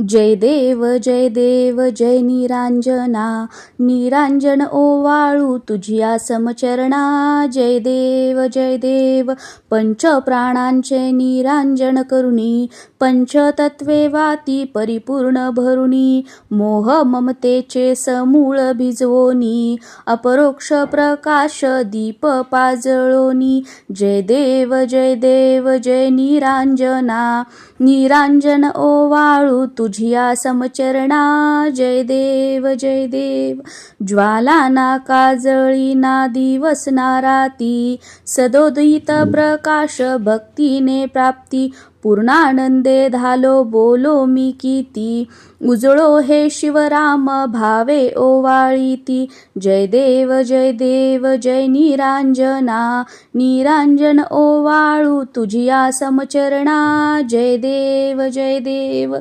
जय देव जय निरांजना, निरांजन ओवाळू तुझिया समचरणा. जय देव पंच प्राणांचे निरांजन करुणी, पंचतत्वे वाती परिपूर्ण भरुणी. मोह ममतेचे समूळ भिजवोनी, अपरोक्ष प्रकाश दीप पाजळोनी. जय देव जय निरांजना, निरांजन ओवाळू तुझिया समचरणा. जय देव ज्वाला ना काजळी ना दिवस ना राती, सदोदित प्रकाश भक्तीने प्राप्ती. पूर्णानंदे धालो बोलो मी किती, उजळो हे शिवराम भावे ओवाळीती. जय देव जय निरांजना, निरांजन ओवाळू तुझिया समचरणा. जय देव